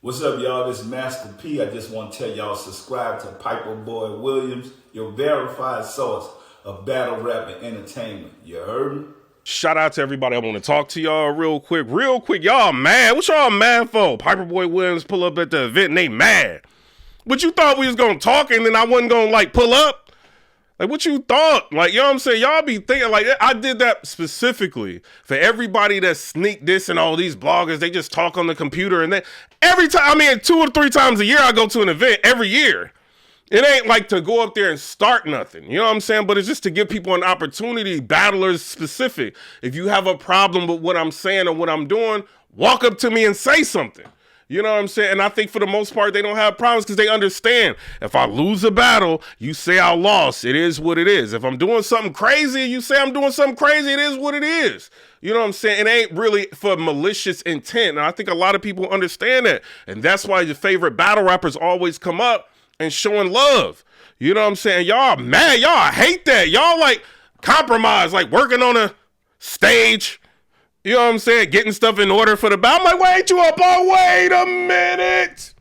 What's up, y'all? This is Master P. I just want to tell y'all subscribe to PIPERBOY Williams, your verified source of battle rap and entertainment. You heard me? Shout out to everybody. I want to talk to y'all real quick. Y'all mad? What y'all mad for? PIPERBOY Williams pull up at the event and they mad. But you thought we was going to talk and then I wasn't going to like pull up? Like what you thought? Like, you know what I'm saying? Y'all be thinking like I did that specifically for everybody that sneak this and all these bloggers. They just talk on the computer and then every time, I mean, 2 or 3 times a year, I go to an event every year. It ain't like to go up there and start nothing. You know what I'm saying? But it's just to give people an opportunity, battlers specific. If you have a problem with what I'm saying or what I'm doing, walk up to me and say something. You know what I'm saying? And I think for the most part, they don't have problems because they understand. If I lose a battle, you say I lost. It is what it is. If I'm doing something crazy, you say I'm doing something crazy. It is what it is. You know what I'm saying? It ain't really for malicious intent. And I think a lot of people understand that. And that's why your favorite battle rappers always come up and showing love. You know what I'm saying? Y'all mad. Y'all hate that. Y'all like compromise, like working on a stage. You know what I'm saying? Getting stuff in order for the battle. I'm like, wait you up. Oh, wait a minute.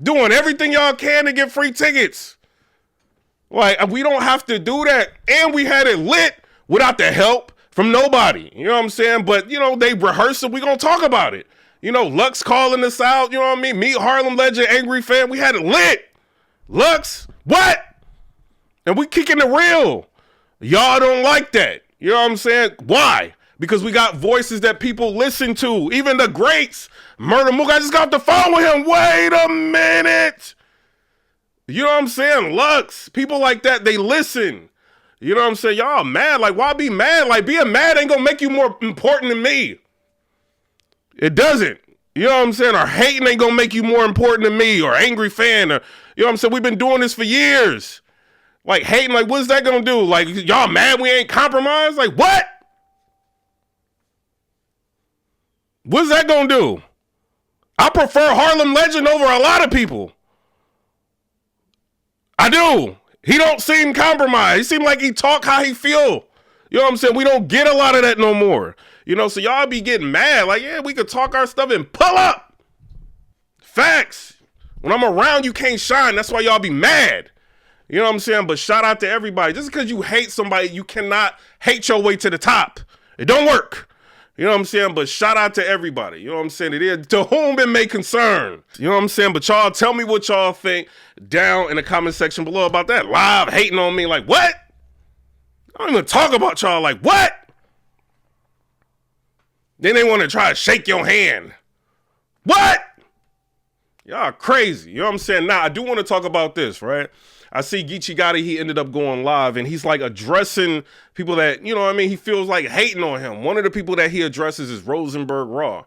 Doing everything y'all can to get free tickets. Like, we don't have to do that. And we had it lit without the help from nobody. You know what I'm saying? But, you know, they rehearsed it. We gonna talk about it. You know, Lux calling us out. You know what I mean? Meet Harlem Legend, Angry Fan. We had it lit. Lux, what? And we kicking the real. Y'all don't like that. You know what I'm saying? Why? Because we got voices that people listen to. Even the greats. Murder Mook, I just got off the phone with him. Wait a minute. You know what I'm saying? Lux, people like that, they listen. You know what I'm saying? Y'all mad. Like, why be mad? Like, being mad ain't gonna make you more important than me. It doesn't. You know what I'm saying? Or hating ain't gonna make you more important than me. Or Angry Fan. Or, you know what I'm saying? We've been doing this for years. Like, hating, like, what's that gonna do? Like, y'all mad we ain't compromised? Like, what? What's that gonna do? I prefer Harlem Legend over a lot of people. I do. He don't seem compromised. He seem like he talk how he feel. You know what I'm saying? We don't get a lot of that no more. You know, so y'all be getting mad. Like, yeah, we could talk our stuff and pull up. Facts. When I'm around, you can't shine. That's why y'all be mad. You know what I'm saying? But shout out to everybody. Just because you hate somebody, you cannot hate your way to the top. It don't work. You know what I'm saying? But shout out to everybody. You know what I'm saying? It is to whom it may concern. You know what I'm saying? But y'all tell me what y'all think down in the comment section below about that. Live hating on me. Like, what? I don't even talk about y'all. Like, what? Then they want to try to shake your hand. What? Y'all crazy. You know what I'm saying? Now, I do want to talk about this, right? I see GEECHI GOTTI, he ended up going live and he's like addressing people that, you know what I mean, he feels like hating on him. One of the people that he addresses is Rosenberg Raw.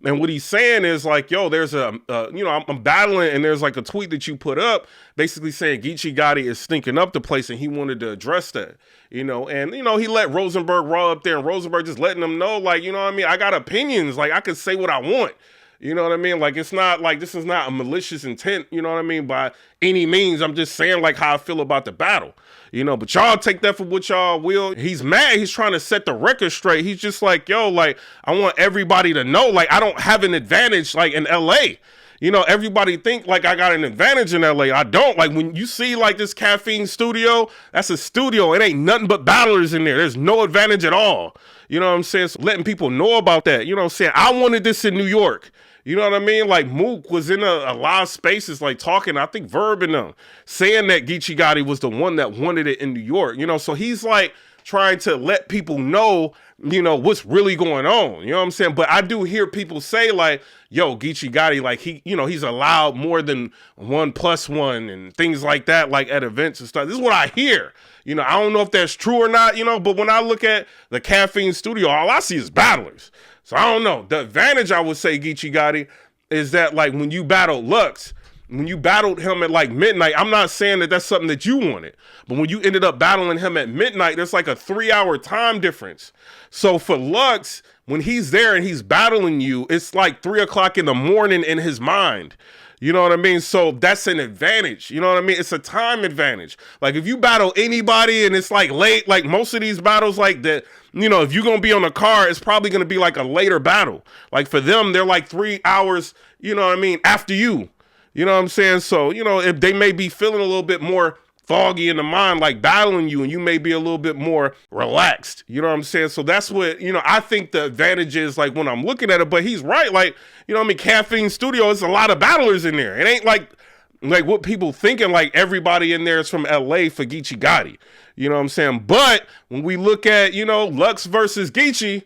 And what he's saying is like, yo, there's you know, I'm battling and there's like a tweet that you put up basically saying GEECHI GOTTI is stinking up the place and he wanted to address that, you know, and, you know, he let Rosenberg Raw up there and Rosenberg just letting them know, like, you know what I mean? I got opinions, like I could say what I want. You know what I mean? Like, it's not like, this is not a malicious intent, you know what I mean? By any means, I'm just saying like how I feel about the battle, you know, but y'all take that for what y'all will. He's mad. He's trying to set the record straight. He's just like, yo, like, I want everybody to know, like, I don't have an advantage like in LA. You know, everybody think like I got an advantage in LA. I don't. Like when you see like this Caffeine studio, that's a studio. It ain't nothing but battlers in there. There's no advantage at all. You know what I'm saying? So letting people know about that. You know what I'm saying? I wanted this in New York. You know what I mean? Like Mook was in a lot of spaces like talking, I think Verb and them, saying that GEECHI GOTTI was the one that wanted it in New York. You know, so he's like trying to let people know, you know, what's really going on. You know what I'm saying? But I do hear people say like, yo, GEECHI GOTTI, like he, you know, he's allowed more than 1+1 and things like that, like at events and stuff. This is what I hear. You know, I don't know if that's true or not, you know, but when I look at the Caffeine studio, all I see is battlers. So I don't know. The advantage I would say, GEECHI GOTTI, is that like when you battled Lux, when you battled him at like midnight, I'm not saying that that's something that you wanted, but when you ended up battling him at midnight, there's like a 3-hour time difference. So for Lux, when he's there and he's battling you, it's like 3 o'clock in the morning in his mind. You know what I mean? So that's an advantage. You know what I mean? It's a time advantage. Like if you battle anybody and it's like late, like most of these battles like that, you know, if you're going to be on a car, it's probably going to be like a later battle. Like for them, they're like 3 hours, you know what I mean, after you. You know what I'm saying? So, you know, if they may be feeling a little bit more foggy in the mind, like battling you, and you may be a little bit more relaxed. You know what I'm saying? So that's what, you know, I think the advantage is like when I'm looking at it, but he's right. Like, you know what I mean? Caffeine Studio, there's a lot of battlers in there. It ain't like what people thinking, like everybody in there is from LA for Geechi Gotti. You know what I'm saying? But when we look at, you know, Lux versus Geechi,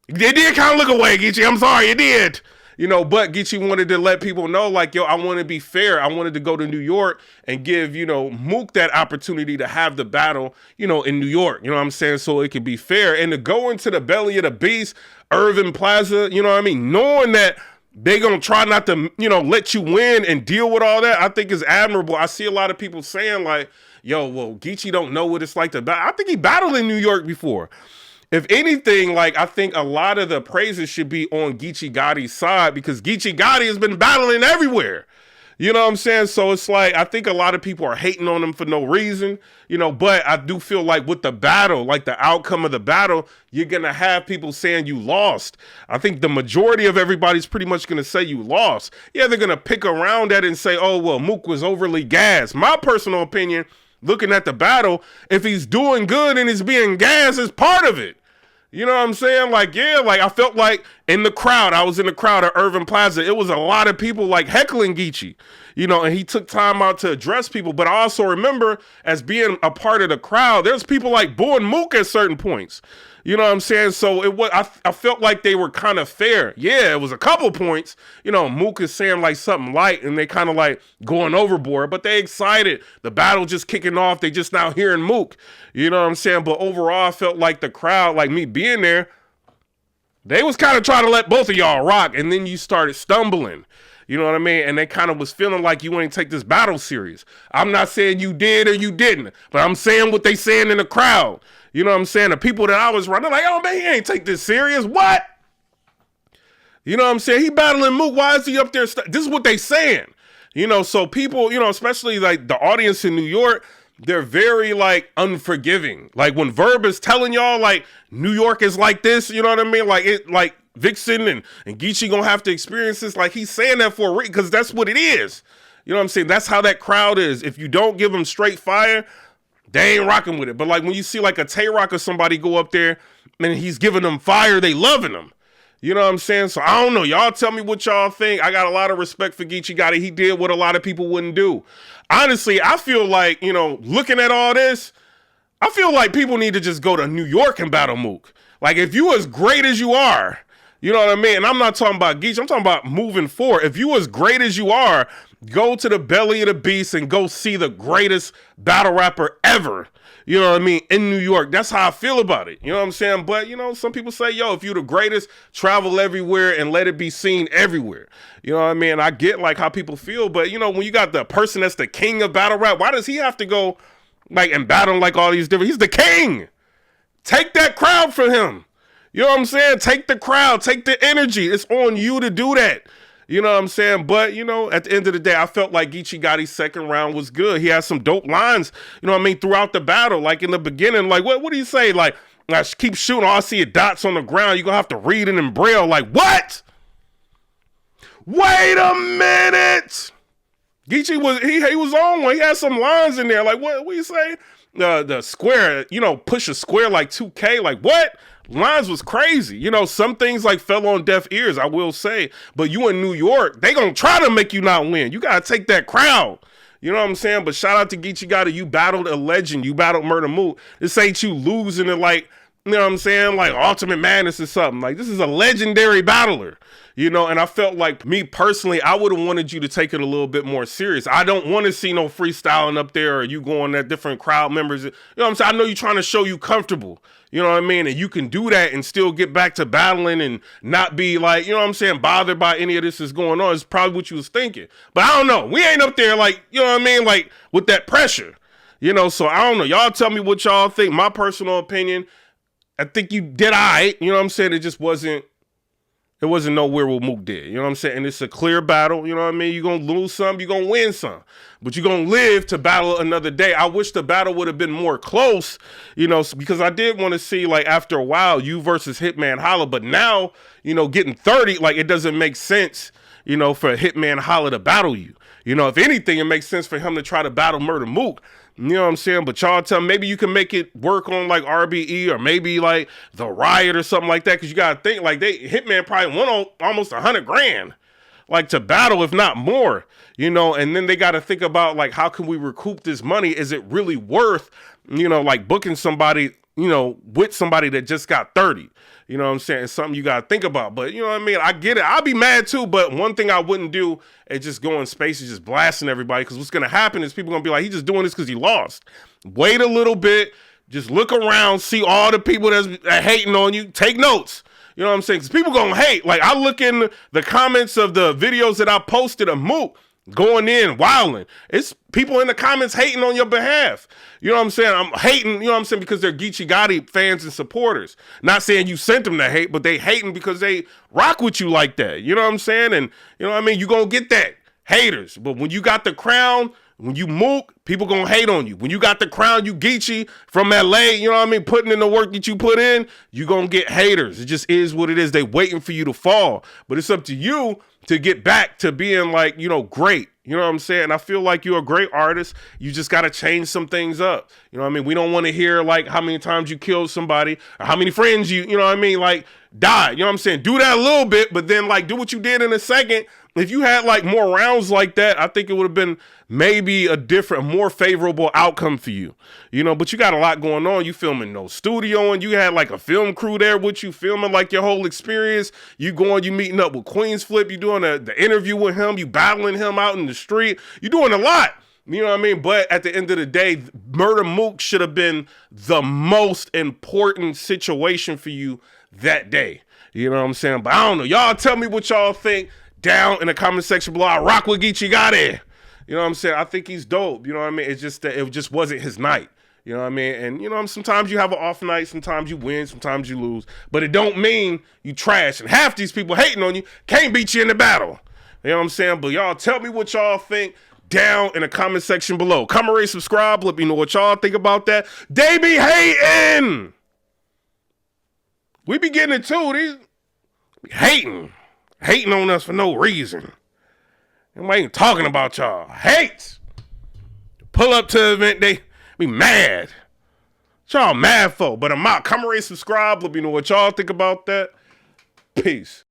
they did kind of look away, Geechi. I'm sorry, it did. You know, but Geechi wanted to let people know, like, yo, I want to be fair. I wanted to go to New York and give, you know, Mook that opportunity to have the battle, you know, in New York. You know what I'm saying? So it could be fair. And to go into the belly of the beast, Irving Plaza, you know what I mean? Knowing that they going to try not to, you know, let you win and deal with all that, I think is admirable. I see a lot of people saying, like, yo, well, Geechi don't know what it's like to battle. I think he battled in New York before. If anything, like, I think a lot of the praises should be on Geechi Gotti's side because Geechi Gotti has been battling everywhere. You know what I'm saying? So it's like, I think a lot of people are hating on him for no reason, you know, but I do feel like with the battle, like the outcome of the battle, you're going to have people saying you lost. I think the majority of everybody's pretty much going to say you lost. Yeah, they're going to pick around that and say, oh, well, Mook was overly gassed. My personal opinion, looking at the battle, if he's doing good and he's being gassed, is part of it. You know what I'm saying? Like, yeah, like I felt like in the crowd, I was in the crowd at Irving Plaza. It was a lot of people like heckling Geechi, you know, and he took time out to address people. But I also remember as being a part of the crowd, there's people like booing Mook at certain points. You know what I'm saying? So it was, I felt like they were kind of fair. Yeah, it was a couple points. You know, Mook is saying like something light and they kind of like going overboard, but they excited. The battle just kicking off. They just now hearing Mook. You know what I'm saying? But overall, I felt like the crowd, like me being there, they was kind of trying to let both of y'all rock. And then you started stumbling. You know what I mean? And they kind of was feeling like you ain't take this battle serious. I'm not saying you did or you didn't, but I'm saying what they saying in the crowd. You know what I'm saying? The people that I was running, like, oh, man, he ain't take this serious. What? You know what I'm saying? He battling Mook. Why is he up there? This is what they saying. You know, so people, you know, especially like the audience in New York, they're very, like, unforgiving. Like, when Verb is telling y'all, like, New York is like this, you know what I mean? Like, it, like, Vixen and Geechi gonna have to experience this. Like, he's saying that for a reason, because that's what it is. You know what I'm saying? That's how that crowd is. If you don't give them straight fire, they ain't rocking with it. But like when you see like a Tay-Rock or somebody go up there and he's giving them fire, they loving them. You know what I'm saying? So I don't know. Y'all tell me what y'all think. I got a lot of respect for Geechi Gotti. He did what a lot of people wouldn't do. Honestly, I feel like, you know, looking at all this, I feel like people need to just go to New York and battle Mook. Like if you as great as you are, you know what I mean? And I'm not talking about Geechi. I'm talking about moving forward. If you as great as you are, go to the belly of the beast and go see the greatest battle rapper ever. You know what I mean? In New York. That's how I feel about it. You know what I'm saying? But, you know, some people say, yo, if you're the greatest, travel everywhere and let it be seen everywhere. You know what I mean? I get like how people feel. But, you know, when you got the person that's the king of battle rap, why does he have to go like and battle like all these different? He's the king. Take that crowd from him. You know what I'm saying? Take the crowd. Take the energy. It's on you to do that. You know what I'm saying? But, you know, at the end of the day, I felt like Geechi Gotti's second round was good. He had some dope lines, you know what I mean, throughout the battle. Like in the beginning, like, what do you say? Like, I keep shooting, all I see is dots on the ground. You're going to have to read it in Braille. Like, what? Wait a minute. Geechi was, he was on one. He had some lines in there. Like, what do you say? The square, you know, push a square like 2K. Like, what? Lines was crazy. You know, some things like fell on deaf ears, I will say. But you in New York, they gonna try to make you not win. You gotta take that crowd. You know what I'm saying? But shout out to Geechi Gotti. You battled a legend. You battled Murder Mook. This ain't you losing it like, you know what I'm saying? Like Ultimate Madness or something. Like this is a legendary battler. You know, and I felt like me personally, I would have wanted you to take it a little bit more serious. I don't want to see no freestyling up there or you going at different crowd members. You know what I'm saying? I know you're trying to show you comfortable. You know what I mean? And you can do that and still get back to battling and not be like, you know what I'm saying, bothered by any of this is going on. It's probably what you was thinking. But I don't know. We ain't up there like, you know what I mean? Like with that pressure, you know? So I don't know. Y'all tell me what y'all think. My personal opinion, I think you did all right. You know what I'm saying? It just wasn't It wasn't nowhere what Mook did. You know what I'm saying? And it's a clear battle. You know what I mean? You're going to lose some, you're going to win some. But you're going to live to battle another day. I wish the battle would have been more close, you know, because I did want to see, like, after a while, you versus Hitman Holla. But now, you know, getting 30, like, it doesn't make sense, you know, for Hitman Holla to battle you. You know, if anything, it makes sense for him to try to battle Murder Mook. You know what I'm saying? But y'all tell me, maybe you can make it work on like RBE or maybe like the Riot or something like that. Cause you gotta think like Hitman probably won on almost 100 grand, like to battle, if not more, you know, and then they gotta think about like, how can we recoup this money? Is it really worth, you know, like booking somebody, you know, with somebody that just got 30? You know what I'm saying? It's something you got to think about. But you know what I mean? I get it. I'll be mad too. But one thing I wouldn't do is just go in spaces just blasting everybody. Because what's going to happen is people going to be like, he just doing this because he lost. Wait a little bit. Just look around. See all the people that's hating on you. Take notes. You know what I'm saying? Because people going to hate. Like I look in the comments of the videos that I posted of Mook going in, wilding. It's people in the comments hating on your behalf. You know what I'm saying? I'm hating, you know what I'm saying, because they're Geechi Gotti fans and supporters. Not saying you sent them to hate, but they hating because they rock with you like that. You know what I'm saying? And you know what I mean? You gonna get that. Haters. But when you got the crown, when you Mook, people gonna hate on you. When you got the crown, you Geechi from LA, you know what I mean, putting in the work that you put in, you gonna get haters. It just is what it is. They waiting for you to fall. But it's up to you to get back to being like, you know, great. You know what I'm saying? I feel like you're a great artist. You just got to change some things up. You know what I mean? We don't want to hear like how many times you killed somebody or how many friends you know what I mean? Like died. You know what I'm saying? Do that a little bit, but then like do what you did in a second. If you had like more rounds like that, I think it would have been maybe a different, more favorable outcome for you. You know, but you got a lot going on. You filming no studio and you had like a film crew there with you filming like your whole experience. You going, you meeting up with Queens Flip. You doing the interview with him. You battling him out in the street. You doing a lot. You know what I mean? But at the end of the day, Murder Mook should have been the most important situation for you that day. You know what I'm saying? But I don't know. Y'all tell me what y'all think down in the comment section below. I rock with Geechi Gotti. You know what I'm saying? I think he's dope. You know what I mean? It's just that it just wasn't his night. You know what I mean? And, you know, sometimes you have an off night. Sometimes you win. Sometimes you lose. But it don't mean you trash. And half these people hating on you can't beat you in the battle. You know what I'm saying? But y'all tell me what y'all think down in the comment section below. Comment, rate, subscribe. Let me know what y'all think about that. They be hating. We be getting it too. These be hating on us for no reason. Nobody ain't talking about y'all. Hate. Pull up to the event, they be mad. Y'all mad for. But I'm out. Comment, rate, subscribe. Let me know what y'all think about that. Peace.